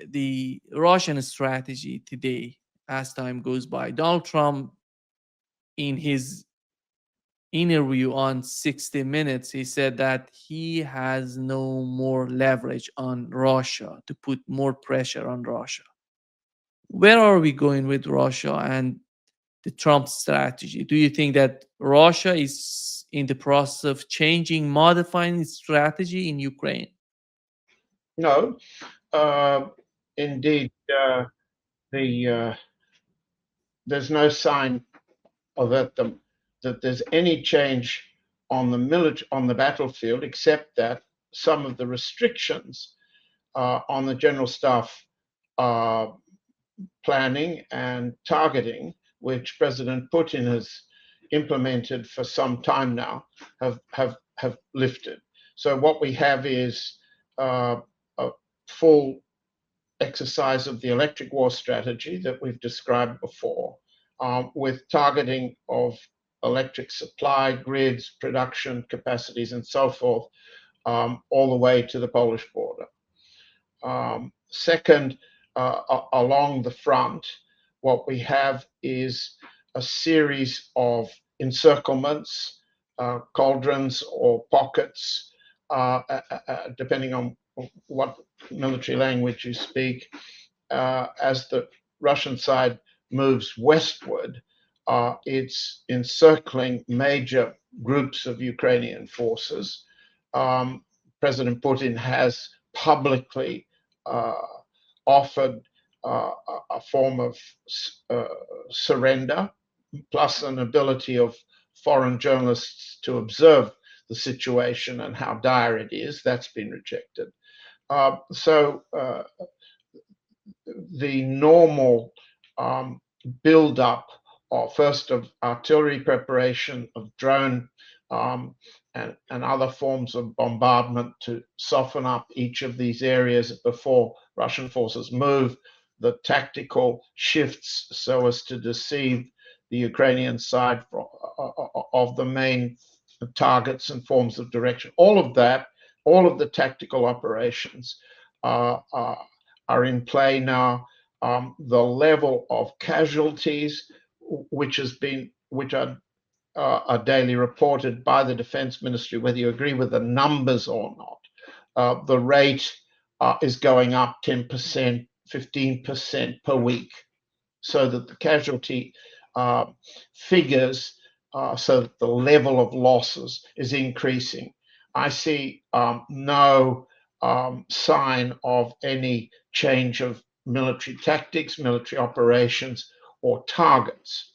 the Russian strategy today as time goes by. Donald Trump, in his interview on 60 Minutes, he said that he has no more leverage on Russia to put more pressure on Russia. Where are we going with Russia and the Trump strategy? Do you think that Russia is in the process of changing, modifying its strategy in Ukraine? No, uh, indeed, the there's no sign of that there's any change on the on the battlefield, except that some of the restrictions on the general staff uh, planning and targeting, which President Putin has implemented for some time now, have lifted. So what we have is a full exercise of the electric war strategy that we've described before, with targeting of electric supply, grids, production capacities, and so forth, all the way to the Polish border. Second, along the front, what we have is a series of encirclements, cauldrons, or pockets, depending on what military language you speak, as the Russian side moves westward. It's encircling major groups of Ukrainian forces. President Putin has publicly offered a form of surrender, plus an ability of foreign journalists to observe the situation and how dire it is. That's been rejected. So the normal build-up of first of artillery preparation, of drone and other forms of bombardment to soften up each of these areas before Russian forces move, the tactical shifts so as to deceive the Ukrainian side of the main targets and forms of direction. All of that, all of the tactical operations are in play now. The level of casualties, which are daily reported by the Defense Ministry, whether you agree with the numbers or not, the rate is going up 10%, 15% per week, so that the casualty figures, so that the level of losses is increasing. I see no sign of any change of military tactics, military operations, or targets.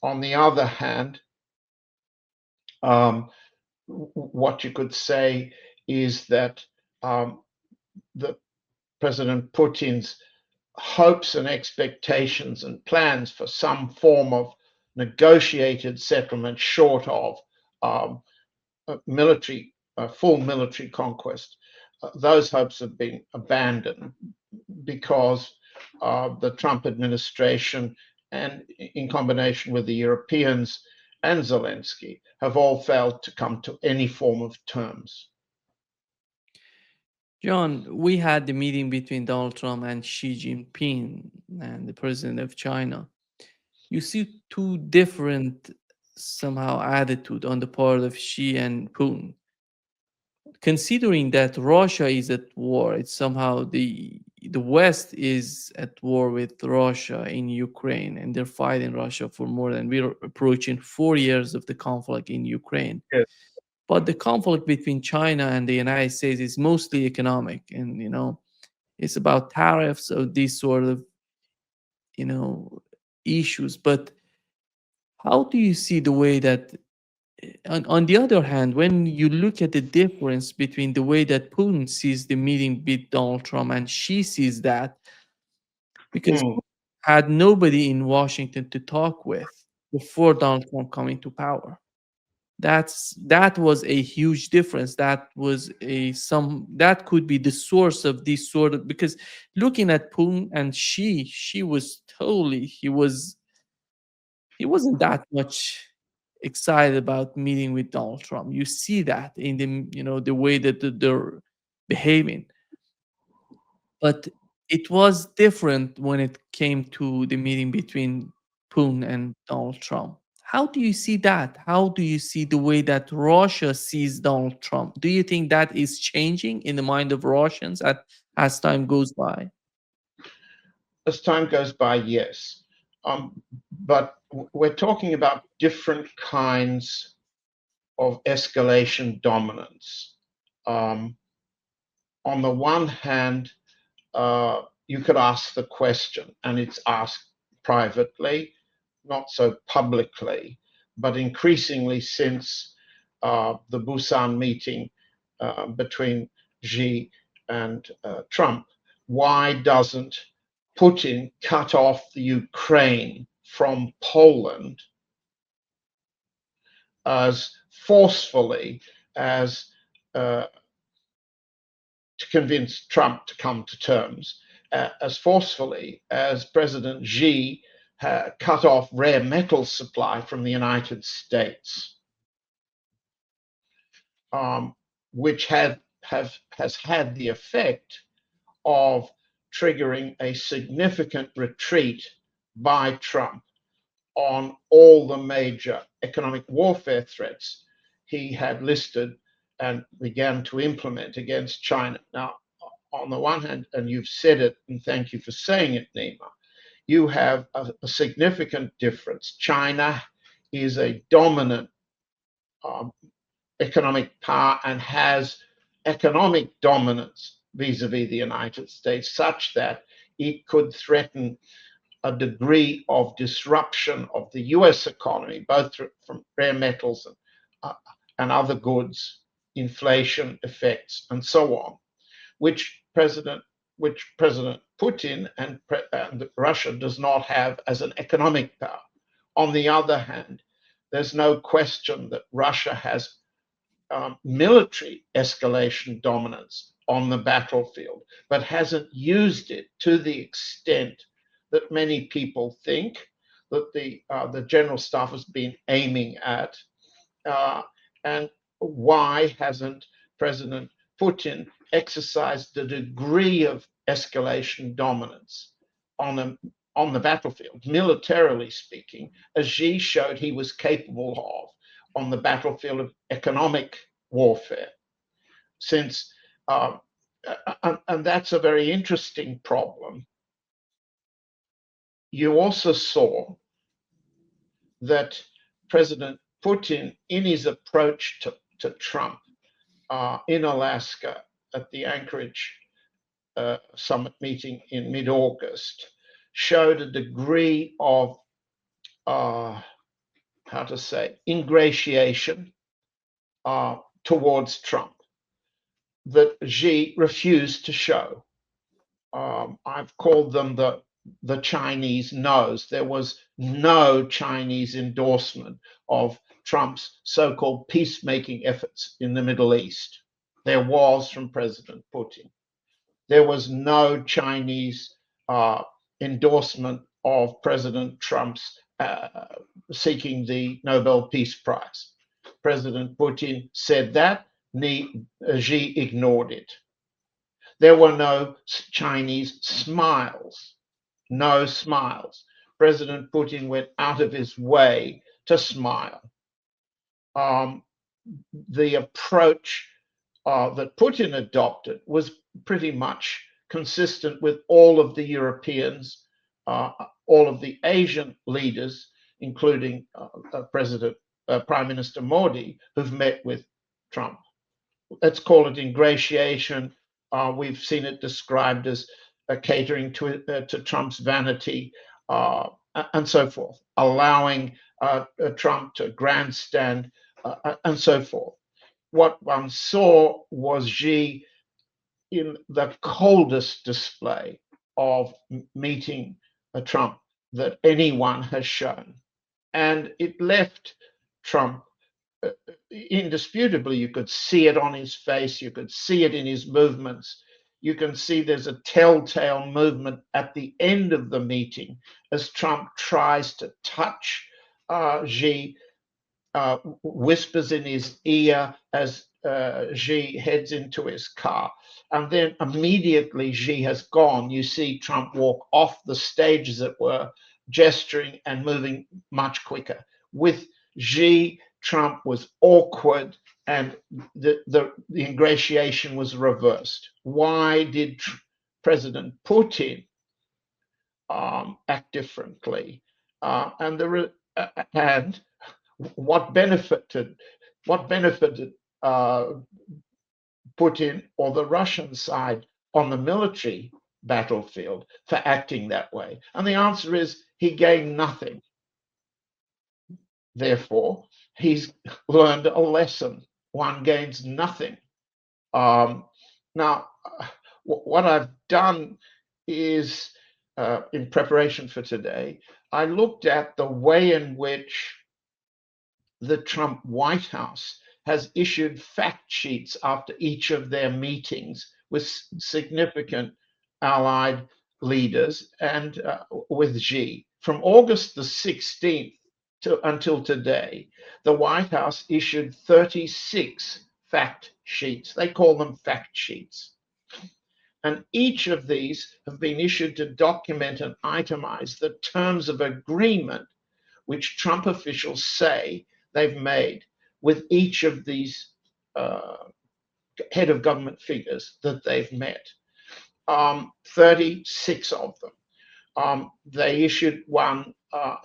On the other hand, what you could say is that the President Putin's hopes and expectations and plans for some form of negotiated settlement short of military, full military conquest, those hopes have been abandoned because the Trump administration, and in combination with the Europeans and Zelensky, have all failed to come to any form of terms. John, we had the meeting between Donald Trump and Xi Jinping and the president of China. You see two different somehow attitude on the part of Xi and Putin. Considering that Russia is at war, it's somehow the West is at war with Russia in Ukraine, and they're fighting Russia for more than we're approaching 4 years of the conflict in Ukraine. Yes. But the conflict between China and the United States is mostly economic, and it's about tariffs or these sort of you know issues. But how do you see the way that on the other hand, when you look at the difference between the way that Putin sees the meeting with Donald Trump and she sees that, because Mm. Putin had nobody in Washington to talk with before Donald Trump coming to power. That was a huge difference. That was a some that could be the source of this sort of, because looking at Putin and she was totally he wasn't that much excited about meeting with Donald Trump. You see that in the the way that they're behaving. But it was different when it came to the meeting between Putin and Donald Trump. How do you see that? How do you see the way that Russia sees Donald Trump? Do you think that is changing in the mind of Russians as time goes by? As time goes by, yes. But we're talking about different kinds of escalation dominance. Um, on the one hand, you could ask the question, and it's asked privately, not so publicly, but increasingly since the Busan meeting between Xi and Trump. Why doesn't Putin cut off the Ukraine from Poland as forcefully as to convince Trump to come to terms, as forcefully as President Xi cut off rare metal supply from the United States, which has had the effect of triggering a significant retreat by Trump on all the major economic warfare threats he had listed and began to implement against China. Now, on the one hand, and you've said it, and thank you for saying it, Nima, you have a significant difference. China is a dominant um, economic power and has economic dominance vis-a-vis the United States, such that it could threaten a degree of disruption of the US economy, both from rare metals and other goods, inflation effects, and so on, which President Putin and Russia does not have as an economic power. On the other hand, there's no question that Russia has military escalation dominance on the battlefield, but hasn't used it to the extent that many people think that the general staff has been aiming at. And why hasn't President Putin exercised the degree of escalation dominance on the battlefield, militarily speaking, as Xi showed he was capable of on the battlefield of economic warfare? Since and that's a very interesting problem. You also saw that President Putin, in his approach to Trump in Alaska at the Anchorage summit meeting in mid-August, showed a degree of how to say ingratiation towards Trump that Xi refused to show. I've called them the Chinese nose. There was no Chinese endorsement of Trump's so-called peacemaking efforts in the Middle East. There was from President Putin. There was no Chinese endorsement of President Trump's seeking the Nobel Peace Prize. President Putin said that, Xi ignored it. There were no Chinese smiles, no smiles. President Putin went out of his way to smile. The approach that Putin adopted was pretty much consistent with all of the Europeans, all of the Asian leaders, including Prime Minister Modi, who've met with Trump. Let's call it ingratiation. We've seen it described as catering to Trump's vanity and so forth, allowing Trump to grandstand and so forth. What one saw was Xi in the coldest display of meeting Trump that anyone has shown. And it left Trump indisputably. You could see it on his face, you could see it in his movements. You can see there's a telltale movement at the end of the meeting as Trump tries to touch Xi, whispers in his ear as Xi heads into his car. And then immediately Xi has gone. You see Trump walk off the stage, as it were, gesturing and moving much quicker. With Xi, Trump was awkward and the ingratiation was reversed. Why did President Putin act differently? And what benefited Putin or the Russian side on the military battlefield for acting that way? And the answer is he gained nothing. Therefore, he's learned a lesson. One gains nothing. Now, what I've done is, in preparation for today, I looked at the way in which the Trump White House has issued fact sheets after each of their meetings with significant allied leaders and with Xi. From August the 16th until today, the White House issued 36 fact sheets. They call them fact sheets. And each of these have been issued to document and itemize the terms of agreement which Trump officials say they've made with each of these head of government figures that they've met. 36 of them. They issued one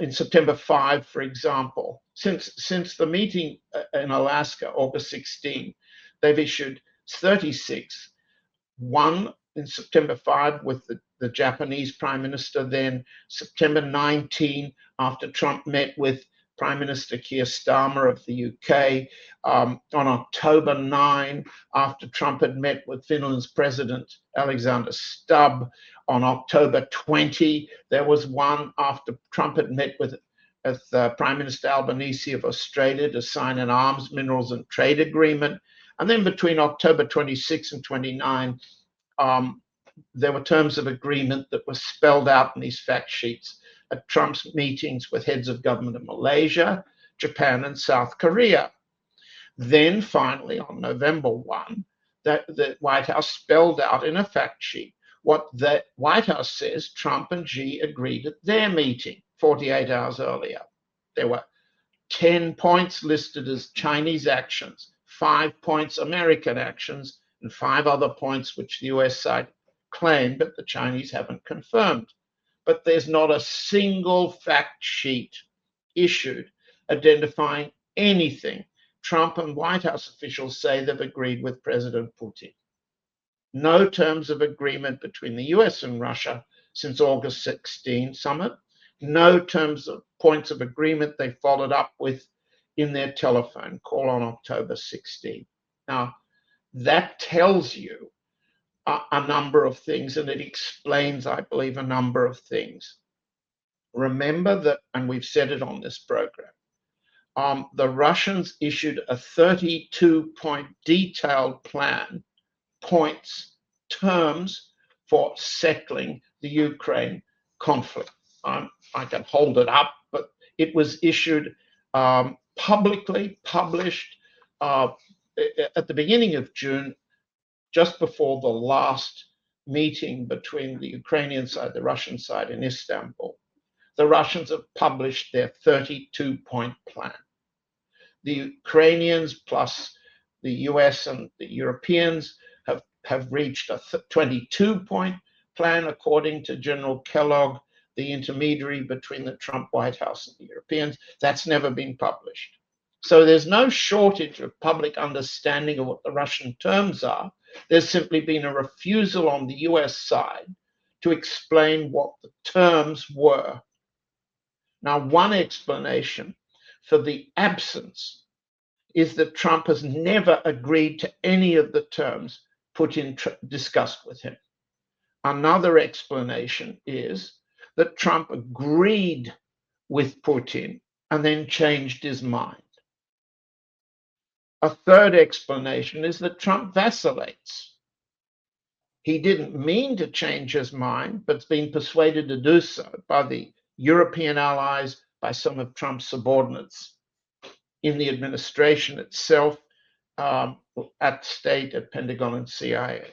in September 5, for example. Since the meeting in Alaska, August 16, they've issued 36. One in September 5 with the Japanese Prime Minister, then September 19 after Trump met with Prime Minister Keir Starmer of the UK, on October 9 after Trump had met with Finland's President Alexander Stubb, on October 20 there was one after Trump had met with Prime Minister Albanese of Australia to sign an arms, minerals and trade agreement. And then between October 26 and 29, there were terms of agreement that were spelled out in these fact sheets at Trump's meetings with heads of government in Malaysia, Japan, and South Korea. Then finally, on November 1, the White House spelled out in a fact sheet what the White House says Trump and Xi agreed at their meeting 48 hours earlier. There were 10 points listed as Chinese actions, 5 points American actions, and 5 other points which the US side claimed, but the Chinese haven't confirmed. But there's not a single fact sheet issued identifying anything Trump and White House officials say they've agreed with President Putin. No terms of agreement between the US and Russia since August 16 summit. No terms of points of agreement they followed up with in their telephone call on October 16. Now, that tells you a number of things, and it explains, I believe, a number of things. Remember that, and we've said it on this program, the Russians issued a 32-point detailed plan, points, terms for settling the Ukraine conflict. I can hold it up, but it was issued publicly, published at the beginning of June, just before the last meeting between the Ukrainian side, the Russian side in Istanbul. The Russians have published their 32-point plan. The Ukrainians plus the US and the Europeans have reached a 22-point plan, according to General Kellogg, the intermediary between the Trump White House and the Europeans. That's never been published. So there's no shortage of public understanding of what the Russian terms are. There's simply been a refusal on the US side to explain what the terms were. Now, one explanation for the absence is that Trump has never agreed to any of the terms Putin discussed with him. Another explanation is that Trump agreed with Putin and then changed his mind. A third explanation is that Trump vacillates. He didn't mean to change his mind, but's been persuaded to do so by the European allies, by some of Trump's subordinates in the administration itself, at state, at Pentagon and CIA.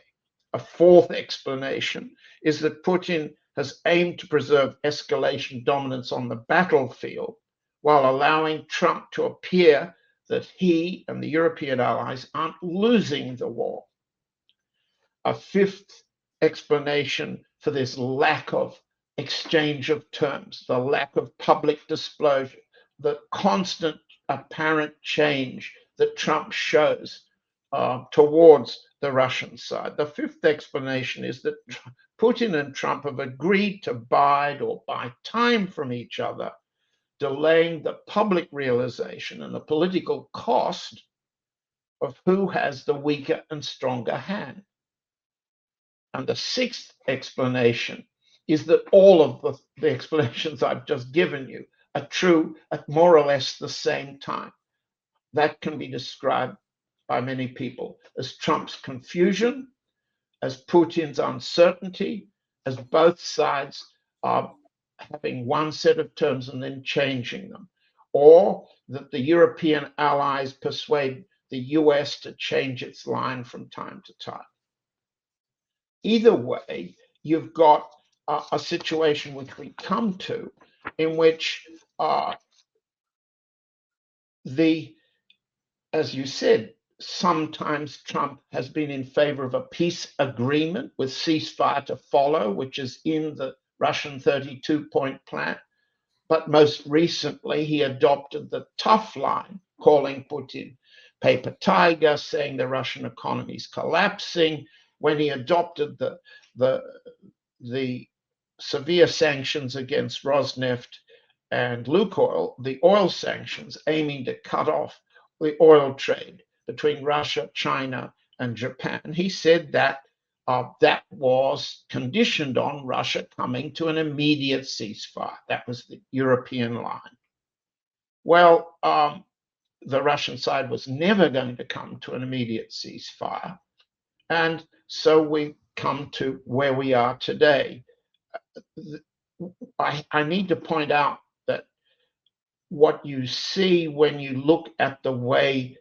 A fourth explanation is that Putin has aimed to preserve escalation dominance on the battlefield while allowing Trump to appear that he and the European allies aren't losing the war. A fifth explanation for this lack of exchange of terms, the lack of public disclosure, the constant apparent change that Trump shows towards the Russian side. The fifth explanation is that Putin and Trump have agreed to bide or buy time from each other, delaying the public realization and the political cost of who has the weaker and stronger hand. And the sixth explanation is that all of the explanations I've just given you are true at more or less the same time. That can be described by many people as Trump's confusion, as Putin's uncertainty, as both sides are having one set of terms and then changing them, or that the European allies persuade the US to change its line from time to time. Either way, you've got a situation which we come to in which as you said, sometimes Trump has been in favor of a peace agreement with ceasefire to follow, which is in the Russian 32-point plan. But most recently, he adopted the tough line, calling Putin paper tiger, saying the Russian economy is collapsing. When he adopted the severe sanctions against Rosneft and Lukoil, the oil sanctions aiming to cut off the oil trade between Russia, China, and Japan, he said that that was conditioned on Russia coming to an immediate ceasefire. That was the European line. Well, the Russian side was never going to come to an immediate ceasefire. And so we come to where we are today. I need to point out that what you see when you look at the way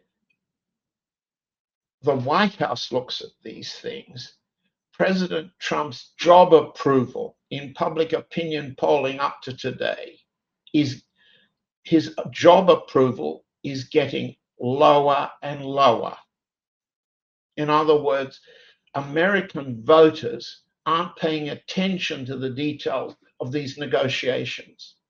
the White House looks at these things, President Trump's job approval in public opinion polling up to today is his job approval is getting lower and lower. In other words, American voters aren't paying attention to the details of these negotiations.